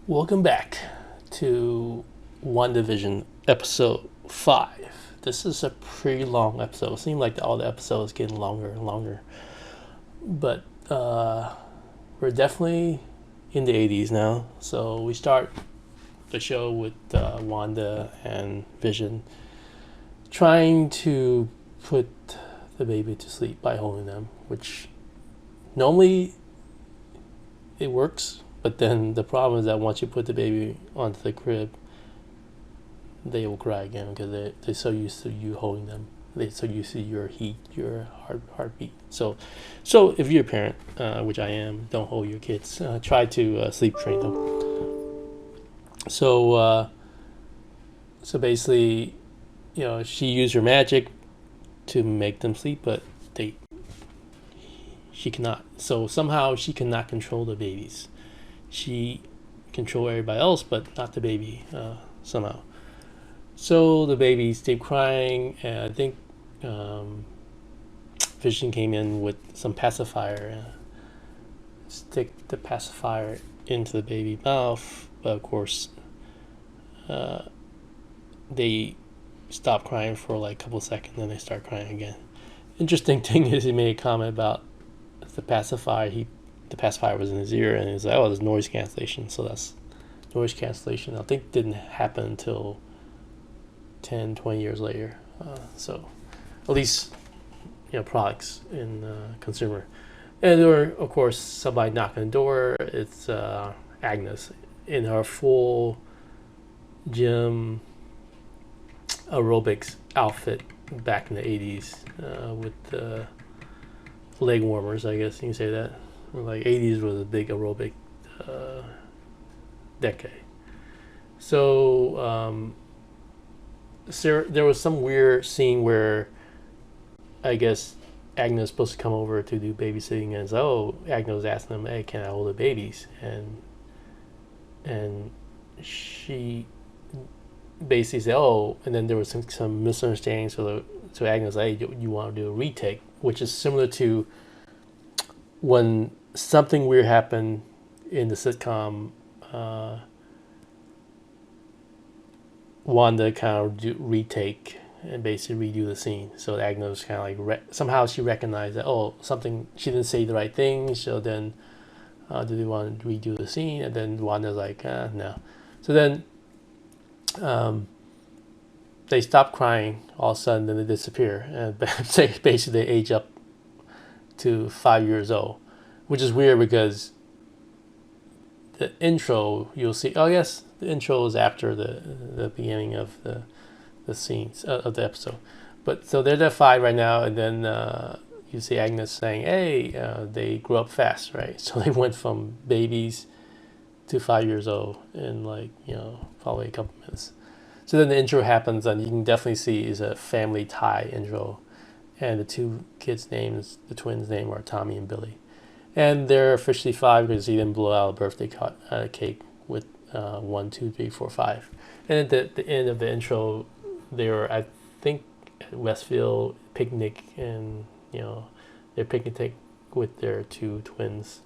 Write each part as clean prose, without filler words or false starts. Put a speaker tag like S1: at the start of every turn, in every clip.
S1: Welcome back to WandaVision episode 5. This is a pretty long episode. It seems like all the episodes getting longer and longer. But we're definitely in the 80s now. So we start the show with Wanda and Vision trying to put the baby to sleep by holding them, which normally it works. But then the problem is that once you put the baby onto the crib, they will cry again because they're so used to you holding them. They're so used to your heat, your heartbeat. So if you're a parent, which I am, don't hold your kids. Try to sleep train them. So basically, she used her magic to make them sleep, but she cannot. So somehow she cannot control the babies. She control everybody else, but not the baby somehow. So the babies keep crying, and I think Vision came in with some pacifier, stick the pacifier into the baby mouth, but of course they stop crying for like a couple seconds, then they start crying again. Interesting thing is he made a comment about the pacifier. The pacifier was in his ear, and he was like, "Oh, there's noise cancellation." So that's noise cancellation. I think didn't happen until 10, 20 years later. So at least products in consumer. And there were, of course, somebody knocking on the door. It's Agnes in her full gym aerobics outfit back in the 80s with leg warmers, I guess you can say that. Like 80s was a big aerobic decade. So there was some weird scene where I guess Agnes was supposed to come over to do babysitting, and Agnes was asking them, "Hey, can I hold the babies?" And she basically said, "Oh," and then there was some misunderstanding. So Agnes, "Hey, you want to do a retake?" Which is similar to when something weird happened in the sitcom. Wanda kind of retake and basically redo the scene. So Agnes kind of like somehow she recognized that something she didn't say the right thing. So then do they want to redo the scene? And then Wanda's like no. So then they stop crying all of a sudden, then they disappear, and basically they age up to 5 years old, which is weird because the intro you'll see. Oh yes, the intro is after the beginning of the scenes of the episode. But so they're at 5 right now, and then you see Agnes saying, "Hey, they grew up fast, right?" So they went from babies to 5 years old in probably a couple minutes. So then the intro happens, and you can definitely see is a family tie intro, and the two kids' names, the twins' name are Tommy and Billy. And they're officially 5 because he didn't blow out a birthday cake with 1, 2, 3, 4, 5. And at the end of the intro, they were, I think, at Westfield picnic, and they're picnic with their 2 twins.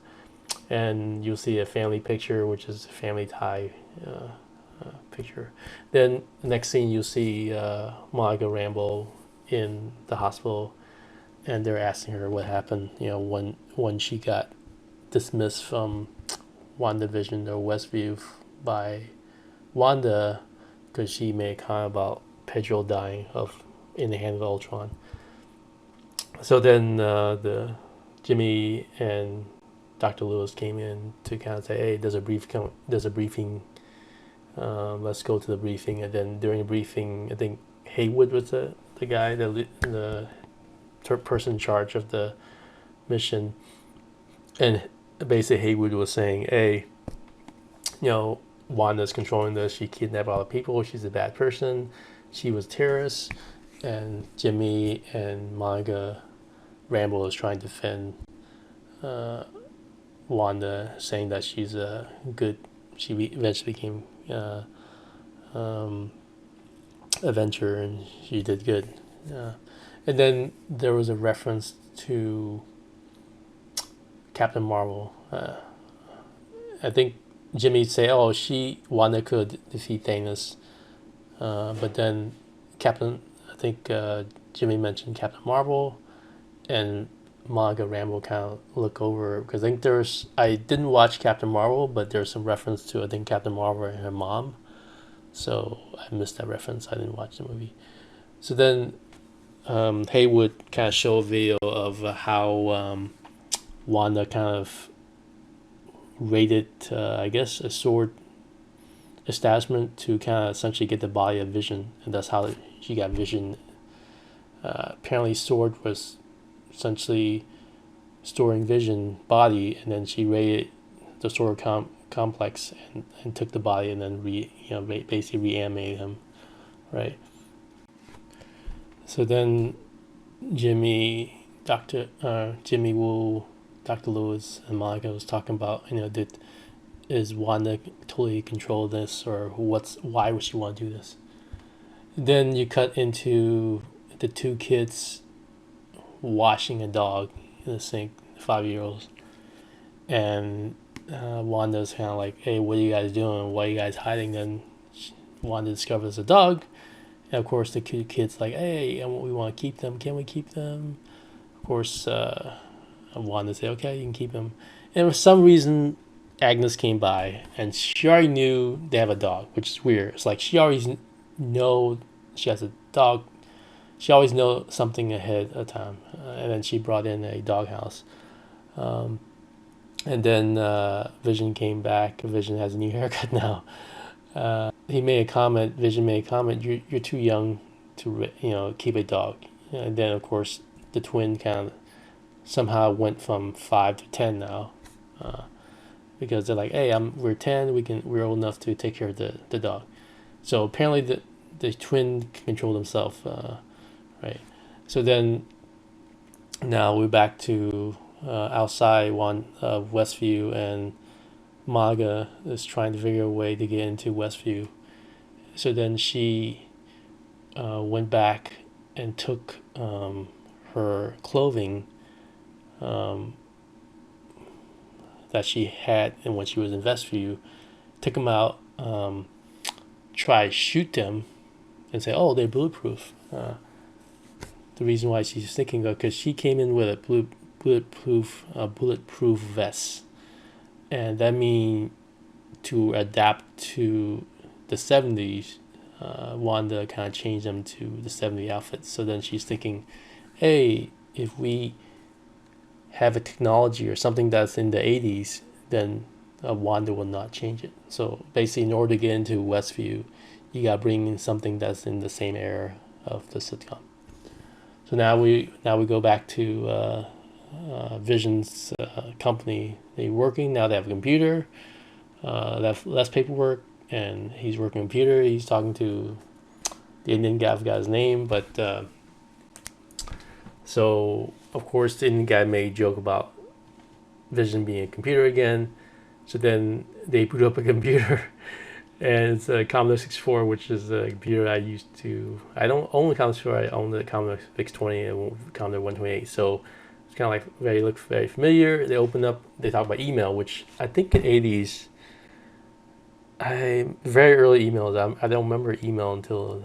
S1: And you'll see a family picture, which is a family tie picture. Then the next scene, you'll see Monica Rambeau in the hospital, and they're asking her what happened, when she got dismissed from WandaVision or Westview by Wanda because she made a comment about Pedro dying in the hand of Ultron. So then the Jimmy and Dr. Lewis came in to kind of say, "Hey, there's a briefing. Let's go to the briefing." And then during the briefing, I think Haywood was the guy, the person in charge of the mission, and basically Haywood was saying, "Hey, Wanda's controlling this. She kidnapped all the people. She's a bad person. She was a terrorist." And Jimmy and Monica Rambeau is trying to defend Wanda, saying that she's a good. She eventually became Avenger, and she did good. And then there was a reference to Captain Marvel. I think Jimmy say, "Oh, Wanda could defeat Thanos," but then I think Jimmy mentioned Captain Marvel, and Monica Rambeau kind of look over because I think I didn't watch Captain Marvel, but there's some reference to I think Captain Marvel and her mom, so I missed that reference. I didn't watch the movie. So then Haywood kind of show a video of how Wanda kind of raided, I guess, a sword establishment to kind of essentially get the body of Vision, and that's how she got Vision. Apparently, sword was essentially storing Vision body, and then she raided the sword complex and took the body, and then basically reanimated him, right? So then Jimmy Woo, Dr. Lewis, and Monica was talking about, is Wanda totally control this, or why would she want to do this? Then you cut into the two kids washing a dog in the sink, 5-year-olds, and Wanda's kind of like, "Hey, what are you guys doing? Why are you guys hiding?" Then Wanda discovers a dog, and of course the kids like, "Hey, we want to keep them. Can we keep them?" Of course, Wanda say, "Okay, you can keep them." And for some reason, Agnes came by, and she already knew they have a dog, which is weird. It's like she always know she has a dog. She always know something ahead of time, and then she brought in a doghouse. And then Vision came back. Vision has a new haircut now. He made a comment. Vision made a comment. You're too young to keep a dog. And then of course the twin kind of somehow went from 5 to 10 now, because they're like, hey, we're 10. We're old enough to take care of the dog. So apparently the twin can control himself, right? So then now we're back to outside Westview, and Maga is trying to figure a way to get into Westview. So then she went back and took her clothing that she had, and when she was in Westview, took them out, try to shoot them, and say, "Oh, they're bulletproof." The reason why she's thinking of, because she came in with a bulletproof vest, and that means to adapt to the 70s. Wanda kind of changed them to the 70s outfits. So then she's thinking, hey, if we have a technology or something that's in the 80s, then Wanda will not change it. So basically, in order to get into Westview, you got to bring in something that's in the same era of the sitcom. So now we go back to Vision's company. They're working now. They have a computer. They have less paperwork, and he's working on a computer. He's talking to the Indian guy. I forgot his name, but so of course the Indian guy made a joke about Vision being a computer again. So then they boot up a computer, and it's a Commodore 64, which is a computer I used to. I don't own the Commodore 64. I own the Commodore VIC-20 and Commodore 128. So it's kind of like look very familiar. They open up. They talk about email, which I think in '80s. Very early emails. I don't remember email until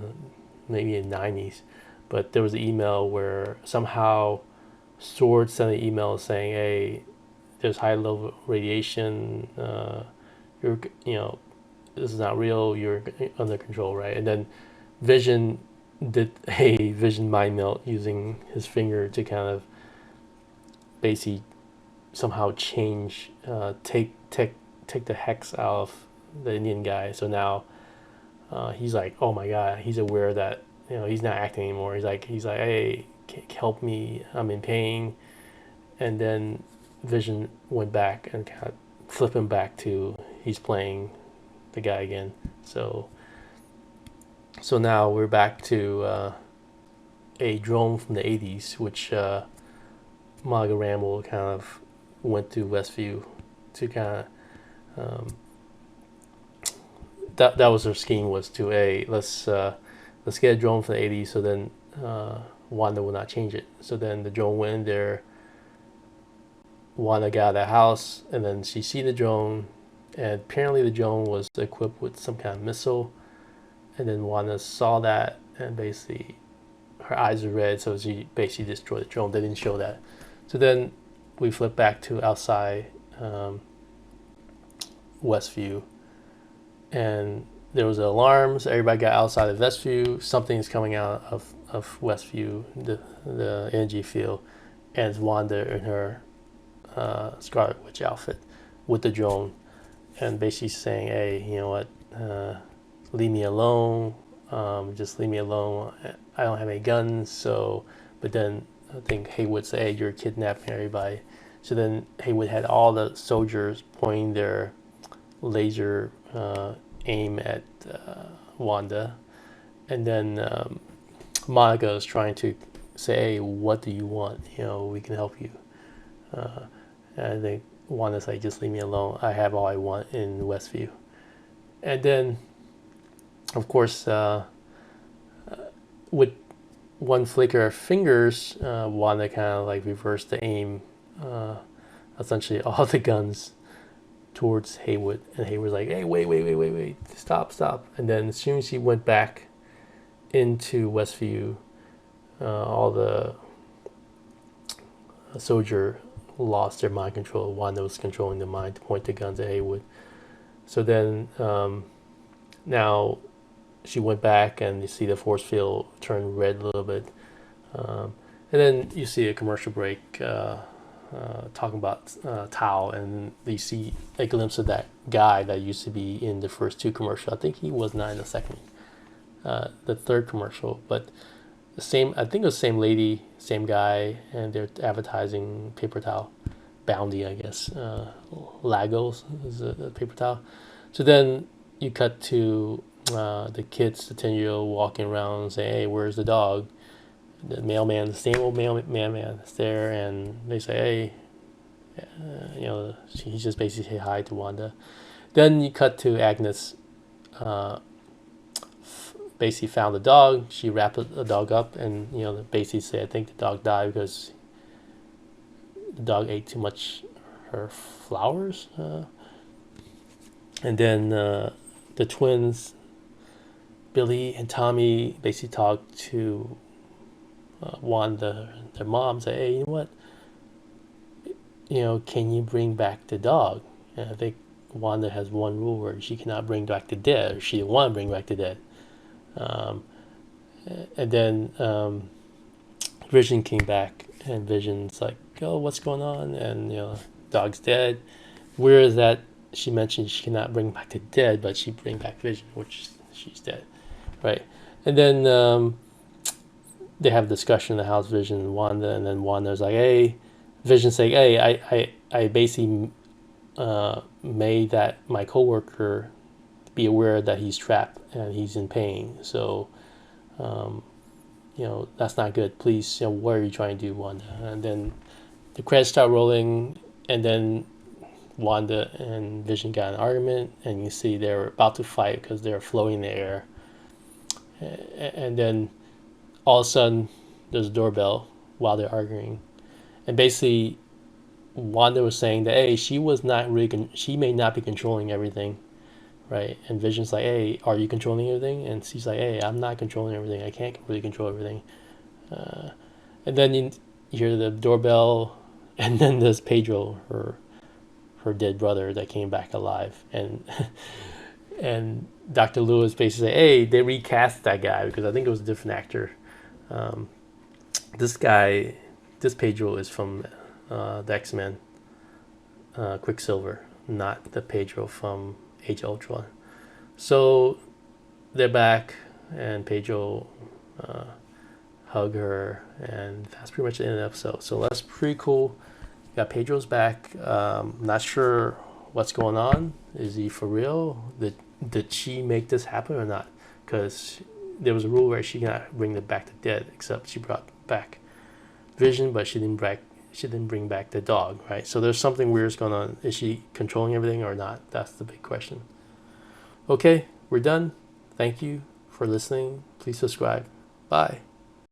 S1: maybe in '90s, but there was an email where somehow Sword sent an email saying, "Hey, there's high level radiation. You're this is not real. You're under control, right?" And then Vision did a Vision mind melt using his finger to kind of basically somehow change, take the hex out of the Indian guy. So now he's like, oh my god, he's aware that he's not acting anymore. He's like, hey, help me, I'm in pain. And then Vision went back and kind of flipped him back to he's playing the guy again. So now we're back to a drone from the 80s, which Maga Rambeau kind of went to Westview to kind of that was her scheme, was to let's get a drone from the 80s, so then Wanda will not change it. So then the drone went in there. Wanda got out of the house, and then she see the drone, and apparently the drone was equipped with some kind of missile. And then Wanda saw that, and basically her eyes are red, so she basically destroyed the drone. They didn't show that. So then we flip back to outside Westview, and there was alarms. Everybody got outside of Westview. Something's coming out of Westview, the energy field, and it's Wanda in her Scarlet Witch outfit with the drone, and basically saying, "Hey, you know what? Leave me alone. Just leave me alone. I don't have any guns." So, but then I think Haywood said, "Hey, you're kidnapping everybody." So then Haywood had all the soldiers pointing their laser aim at Wanda, and then Monica is trying to say, "Hey, what do you want? You know, we can help you." And I think Wanda's like, "Just leave me alone. I have all I want in Westview." And then, of course, with one flicker of fingers, Wanda kind of like reversed the aim, essentially all the guns towards Haywood, and Haywood's like, "Hey, wait, stop!" And then as soon as she went back into Westview, all the soldier lost their mind control. Wanda was controlling the mind to point the guns at Haywood. So then now she went back, and you see the force field turn red a little bit, and then you see a commercial break talking about Tao, and you see a glimpse of that guy that used to be in the first two commercials. I think he was not in the third commercial, but the same. I think it was the same lady, same guy, and they're advertising paper towel, Bounty, I guess. Lagos is a paper towel. So then you cut to the kids, the 10-year-old walking around saying, "Hey, where's the dog?" The mailman, the same old mailman is there, and they say, "Hey," he just basically say hi to Wanda. Then you cut to Agnes, basically found the dog. She wrapped the dog up, and basically say, "I think the dog died because the dog ate too much her flowers." And then the twins, Billy and Tommy, basically talk to Wanda, their mom, say, "Hey, you know what? Can you bring back the dog?" And I think Wanda has one rule where she cannot bring back the dead, or she didn't want to bring back the dead. And then Vision came back, and Vision's like, "Oh, what's going on?" And dog's dead. Whereas that she mentioned she cannot bring back the dead, but she bring back Vision, which she's dead, right? And then they have a discussion in the house, Vision and Wanda, and then Wanda's like, "Hey," Vision saying, "Hey, I basically made that my coworker be aware that he's trapped and he's in pain. So, that's not good. Please, what are you trying to do, Wanda?" And then the credits start rolling, and then Wanda and Vision got an argument, and you see they're about to fight because they're floating in the air. And then all of a sudden, there's a doorbell while they're arguing, and basically, Wanda was saying that, hey, she may not be controlling everything, right? And Vision's like, "Hey, are you controlling everything?" And she's like, "Hey, I'm not controlling everything. I can't really control everything." And then you hear the doorbell, and then there's Pedro, her dead brother that came back alive, and and Dr. Lewis basically say, "Hey, they recast that guy because I think it was a different actor." This Pedro is from the X-Men, Quicksilver, not the Pedro from Age of Ultron. So they're back, and Pedro hug her, and that's pretty much the end of the episode. So that's pretty cool. Got Pedro's back. Not sure what's going on. Is he for real? Did she make this happen or not? Because there was a rule where she cannot bring back the dead, except she brought back Vision, but she didn't bring back the dog, right? So there's something weird's going on. Is she controlling everything or not? That's the big question. Okay, we're done. Thank you for listening. Please subscribe. Bye.